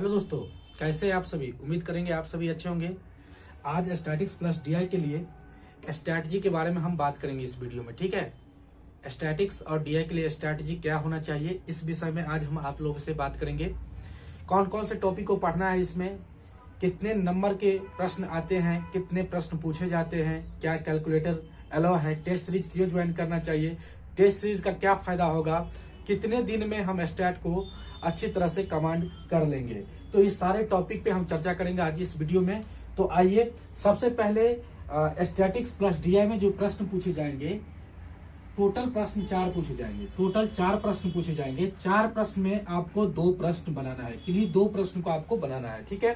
Hello दोस्तों, कैसे हैं आप सभी। उम्मीद करेंगे आप सभी अच्छे होंगे। आज स्टैटिक्स प्लस डीआई के लिए स्ट्रैटेजी के बारे में हम बात करेंगे इस वीडियो में। ठीक है, स्टैटिक्स और डीआई के लिए स्ट्रैटेजी क्या होना चाहिए, इस विषय में आज हम आप लोगों से बात करेंगे। कौन कौन से टॉपिक को पढ़ना है, इसमें कितने नंबर के प्रश्न आते हैं, कितने प्रश्न पूछे जाते हैं, क्या कैलकुलेटर अलाउ है, टेस्ट सीरीज क्यों ज्वाइन करना चाहिए, टेस्ट सीरीज का क्या फायदा होगा, कितने दिन में हम स्टैट को अच्छी तरह से कमांड कर लेंगे। तो इस सारे टॉपिक पे हम चर्चा करेंगे आज इस वीडियो में। तो आइए, सबसे पहले स्टैटिक्स प्लस डीआई में जो प्रश्न पूछे जाएंगे, टोटल प्रश्न 4 पूछे जाएंगे। टोटल 4 प्रश्न पूछे जाएंगे। 4 प्रश्न में आपको 2 प्रश्न बनाना है, किन्हीं 2 प्रश्न को आपको बनाना है। ठीक है,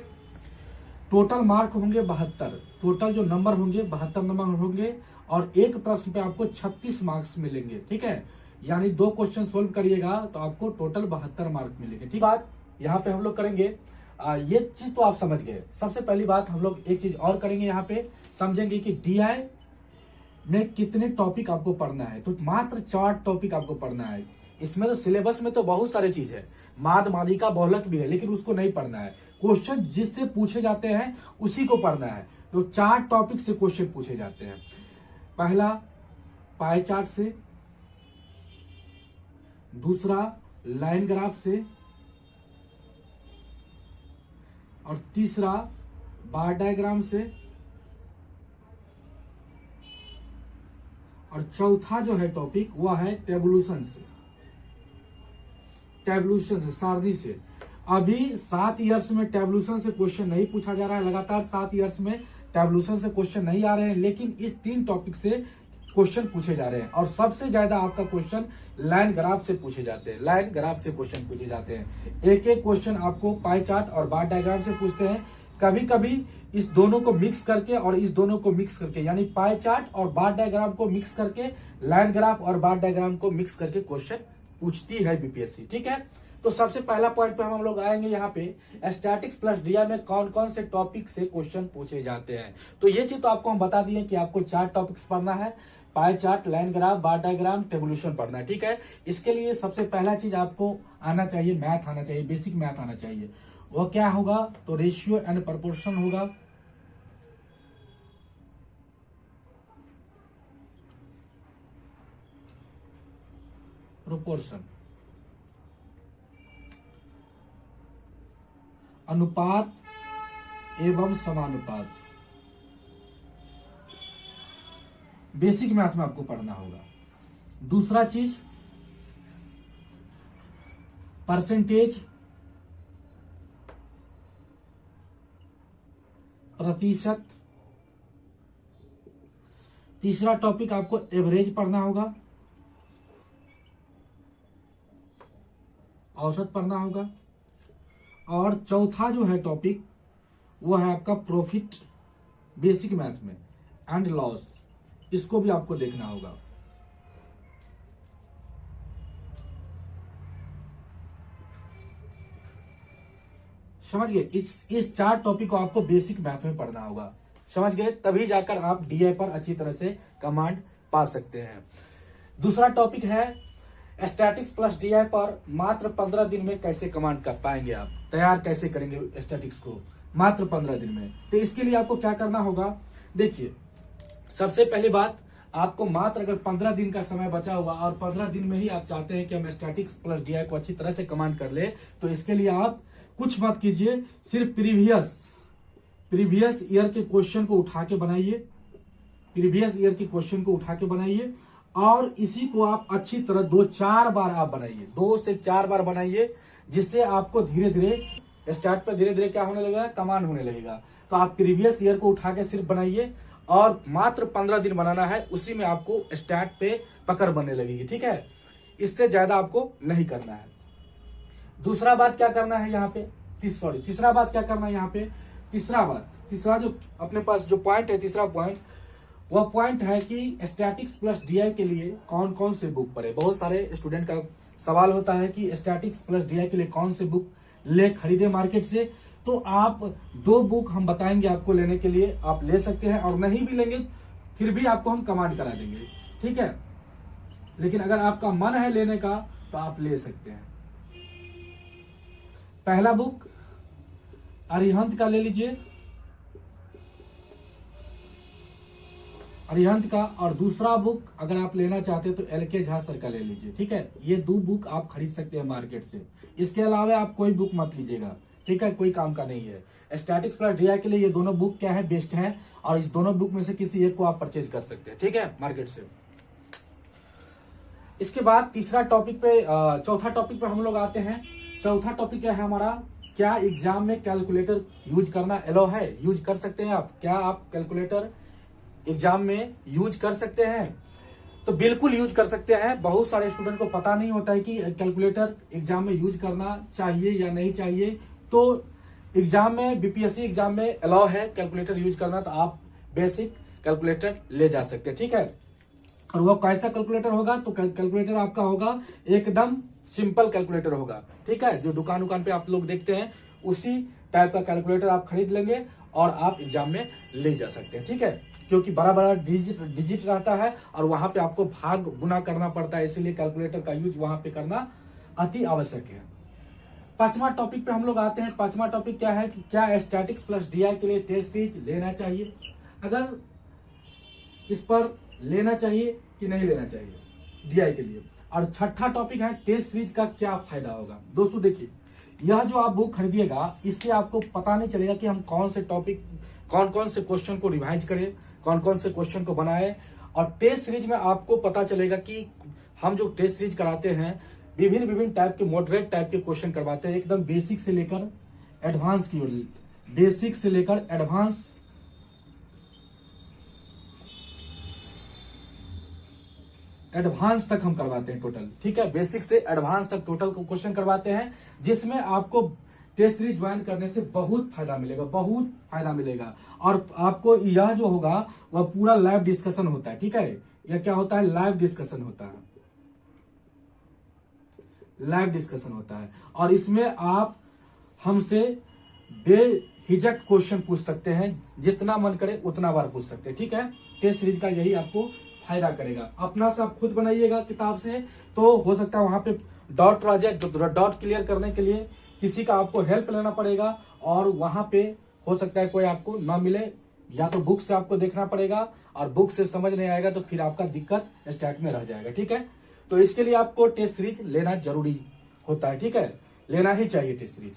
टोटल मार्क होंगे 72। टोटल जो नंबर होंगे 72 नंबर होंगे और एक प्रश्न पे आपको 36 मार्क्स मिलेंगे। ठीक है, यानी 2 क्वेश्चन सोल्व करिएगा तो आपको टोटल 72 मार्क मिलेंगे। ठीक बात, यहाँ पे हम लोग करेंगे ये चीज तो आप समझ गए। सबसे पहली बात हम लोग एक चीज और करेंगे, यहाँ पे समझेंगे कि डीआई में कितने टॉपिक आपको पढ़ना है। तो मात्र 4 टॉपिक आपको पढ़ना है। इसमें तो सिलेबस में तो बहुत सारे चीज है, माद मादिका बहुलक भी है, लेकिन उसको नहीं पढ़ना है। क्वेश्चन जिससे पूछे जाते हैं उसी को पढ़ना है। तो 4 टॉपिक से क्वेश्चन पूछे जाते हैं। पहला पाई चार्ट से, दूसरा लाइन ग्राफ से, और तीसरा बार डायग्राम से, और चौथा जो है टॉपिक वह है टेबुलेशन से। टेबुलेशन से, सारणी से। अभी 7 इयर्स में टेबुलेशन से क्वेश्चन नहीं पूछा जा रहा है। लगातार 7 इयर्स में टेबुलेशन से क्वेश्चन नहीं आ रहे हैं, लेकिन इस 3 टॉपिक से क्वेश्चन पूछे जा रहे हैं। और सबसे ज्यादा आपका क्वेश्चन लाइन ग्राफ से पूछे जाते हैं। लाइन ग्राफ से क्वेश्चन पूछे जाते हैं। एक एक क्वेश्चन आपको पाई चार्ट और बार डायग्राम से पूछते हैं। कभी कभी इस दोनों को मिक्स करके और इस दोनों को मिक्स करके, यानी पाई चार्ट और बार डायग्राम को मिक्स करके, लाइन ग्राफ और बार डायग्राम को मिक्स करके क्वेश्चन पूछती है बीपीएससी। ठीक है, तो सबसे पहला पॉइंट पे हम लोग आएंगे यहाँ पे, स्टैटिक्स प्लस डीआई में कौन कौन से टॉपिक से क्वेश्चन पूछे जाते हैं। तो ये चीज तो आपको हम बता दिए कि आपको 4 टॉपिक्स पढ़ना है। पाई चार्ट, लाइन ग्राफ, बार डायग्राम, टेबुलेशन पढ़ना है। ठीक है, इसके लिए सबसे पहला चीज आपको आना चाहिए, मैथ आना चाहिए, बेसिक मैथ आना चाहिए। वो क्या होगा, तो रेशियो एंड प्रोपोर्शन होगा। प्रोपोर्शन, अनुपात एवं समानुपात, बेसिक मैथ में आपको पढ़ना होगा। दूसरा चीज परसेंटेज, प्रतिशत। तीसरा टॉपिक आपको एवरेज पढ़ना होगा, औसत पढ़ना होगा। और चौथा जो है टॉपिक वो है आपका प्रॉफिट, बेसिक मैथ में, एंड लॉस। इसको भी आपको देखना होगा। समझ गए, इस 4 टॉपिक को आपको बेसिक मैथ में पढ़ना होगा। समझ गए, तभी जाकर आप डीआई पर अच्छी तरह से कमांड पा सकते हैं। दूसरा टॉपिक है स्टैटिक्स प्लस डीआई पर मात्र 15 दिन में कैसे कमांड कर पाएंगे, आप तैयार कैसे करेंगे स्टैटिक्स को मात्र 15 दिन में। तो इसके लिए आपको क्या करना होगा, देखिए, सबसे पहली बात, आपको मात्र अगर 15 दिन का समय बचा हुआ और 15 दिन में ही आप चाहते हैं कि हम स्टैटिक्स प्लस डीआई को अच्छी तरह से कमांड कर ले, तो इसके लिए आप कुछ मत कीजिए, सिर्फ प्रीवियस ईयर के क्वेश्चन को उठा के बनाइए। प्रीवियस ईयर के क्वेश्चन को उठा के बनाइए और इसी को आप अच्छी तरह 2-4 बार आप बनाइए, 2 से 4 बार बनाइए, जिससे आपको धीरे धीरे स्टार्ट पर धीरे धीरे क्या होने लगेगा, कमांड होने लगेगा। तो आप प्रीवियस ईयर को उठा के सिर्फ बनाइए और मात्र 15 दिन बनाना है, उसी में आपको स्टार्ट पे पकड़ बनने लगेगी। ठीक है, इससे ज्यादा आपको नहीं करना है। दूसरा बात क्या करना है यहाँ पे, तीसरा बात क्या करना है यहाँ पे, तीसरा जो अपने पास जो पॉइंट है, तीसरा पॉइंट, वह पॉइंट है कि स्टैटिक्स प्लस डीआई के लिए कौन कौन से बुक पढ़े। बहुत सारे स्टूडेंट का सवाल होता है कि स्टैटिक्स प्लस डीआई के लिए कौन से बुक ले खरीदे मार्केट से। तो आप 2 बुक हम बताएंगे आपको लेने के लिए, आप ले सकते हैं, और नहीं भी लेंगे फिर भी आपको हम कमांड करा देंगे। ठीक है, लेकिन अगर आपका मन है लेने का तो आप ले सकते हैं। पहला बुक अरिहंत का ले लीजिए, अरिहंत का। और दूसरा बुक अगर आप लेना चाहते हैं तो एल.के. झा सर का ले लीजिए, ठीक है। ये 2 बुक आप खरीद सकते हैं मार्केट से। इसके अलावा आप कोई बुक मत लीजिएगा, ठीक है, कोई काम का नहीं है। स्टैटिक्स प्लस डीआई के लिए ये दोनों बुक क्या है, बेस्ट है। और इस दोनों बुक में से किसी एक को आप परचेज कर सकते हैं, ठीक है, मार्केट से। इसके बाद तीसरा टॉपिक पे, चौथा टॉपिक पे हम लोग आते हैं। चौथा टॉपिक क्या है हमारा, क्या एग्जाम में कैलकुलेटर यूज करना एलो है, यूज कर सकते हैं आप? क्या आप कैलकुलेटर एग्जाम में यूज कर सकते हैं? तो बिल्कुल यूज कर सकते हैं। बहुत सारे स्टूडेंट को पता नहीं होता है कि कैलकुलेटर एग्जाम में यूज करना चाहिए या नहीं चाहिए। तो एग्जाम में, बीपीएससी एग्जाम में अलाउ है कैलकुलेटर यूज करना, तो आप बेसिक कैलकुलेटर ले जा सकते हैं, ठीक है। और वो कैसा कैलकुलेटर होगा, तो कैलकुलेटर आपका होगा एकदम सिंपल कैलकुलेटर होगा, ठीक है। जो दुकान पे आप लोग देखते हैं उसी टाइप का कैलकुलेटर आप खरीद लेंगे और आप एग्जाम में ले जा सकते हैं, ठीक है। क्योंकि बड़ा बड़ा डिजिट रहता है और वहां पे आपको भाग गुना करना पड़ता है, इसीलिए कैलकुलेटर का यूज वहां पे करना अति आवश्यक है। पांचवा टॉपिक पे हम लोग आते हैं। पांचवा टॉपिक क्या है कि क्या स्टैटिक्स प्लस डीआई के लिए टेस्ट सीरीज लेना चाहिए, अगर इस पर लेना चाहिए कि नहीं लेना चाहिए डीआई के लिए। और छठा टॉपिक है टेस्ट सीरीज का क्या फायदा होगा। दोस्तों देखिए, यह जो आप बुक खरीदिएगा इससे आपको पता नहीं चलेगा कि हम कौन से टॉपिक, कौन कौन से क्वेश्चन को रिवाइज करें, कौन कौन से क्वेश्चन को बनाए। और टेस्ट सीरीज में आपको पता चलेगा कि हम जो टेस्ट सीरीज कराते हैं विभिन्न टाइप के, मॉडरेट टाइप के क्वेश्चन करवाते हैं, एकदम बेसिक से लेकर एडवांस की ओर, बेसिक से लेकर एडवांस तक हम करवाते हैं टोटल, ठीक है। बेसिक से एडवांस तक टोटल क्वेश्चन करवाते हैं, जिसमें आपको टेस्ट सीरीज ज्वाइन करने से बहुत फायदा मिलेगा, बहुत फायदा मिलेगा। और आपको यह जो होगा वह पूरा लाइव डिस्कशन होता है, ठीक है। यह क्या होता है, लाइव डिस्कशन होता है, लाइव डिस्कशन होता है। और इसमें आप हमसे बेहिचक क्वेश्चन पूछ सकते हैं, जितना मन करे उतना बार पूछ सकते हैं, ठीक है। टेस्ट सीरीज का यही आपको फायदा करेगा। अपना से आप खुद बनाइएगा किताब से, तो हो सकता है वहां पे डॉट रह जाए, डॉट क्लियर करने के लिए किसी का आपको हेल्प लेना पड़ेगा, और वहां पे हो सकता है कोई आपको ना मिले, या तो बुक से आपको देखना पड़ेगा, और बुक से समझ नहीं आएगा तो फिर आपका दिक्कत स्टार्ट में रह जाएगा, ठीक है। तो इसके लिए आपको टेस्ट सीरीज लेना जरूरी होता है, ठीक है, लेना ही चाहिए टेस्ट सीरीज।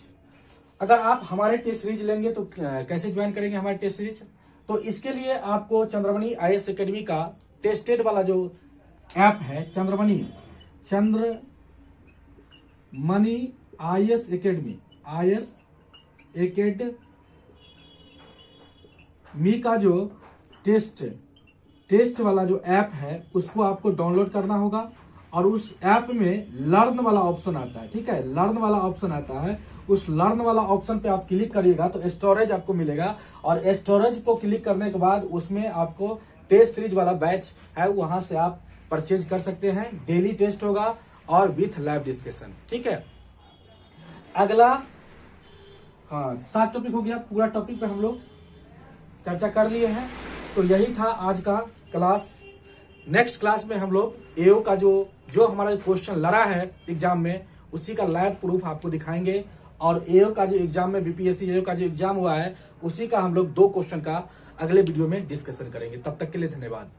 अगर आप हमारे टेस्ट सीरीज लेंगे तो कैसे ज्वाइन करेंगे हमारे टेस्ट सीरीज, तो इसके लिए आपको चंद्रमणि IAS एकेडमी का टेस्टेड वाला जो ऐप है, चंद्रमणि IAS एकेडमी का जो टेस्ट वाला जो ऐप है उसको आपको डाउनलोड करना होगा। और उस ऐप में लर्न वाला ऑप्शन आता है, ठीक है, लर्न वाला ऑप्शन आता है। उस लर्न वाला ऑप्शन पे आप क्लिक करिएगा तो स्टोरेज आपको मिलेगा, और स्टोरेज को क्लिक करने के बाद उसमें आपको टेस्ट सीरीज वाला बैच है, वहां से आप परचेज कर सकते हैं। डेली टेस्ट होगा और विथ लाइव डिस्कशन, ठीक है। अगला, हाँ, 7 टॉपिक हो गया। पूरा टॉपिक पे हम लोग चर्चा कर लिए हैं। तो यही था आज का क्लास। नेक्स्ट क्लास में हम लोग एओ का जो हमारा क्वेश्चन लड़ा है एग्जाम में, उसी का लाइव प्रूफ आपको दिखाएंगे। और एओ का जो एग्जाम में, बीपीएससी एओ का जो एग्जाम हुआ है, उसी का हम लोग 2 क्वेश्चन का अगले वीडियो में डिस्कशन करेंगे। तब तक के लिए धन्यवाद।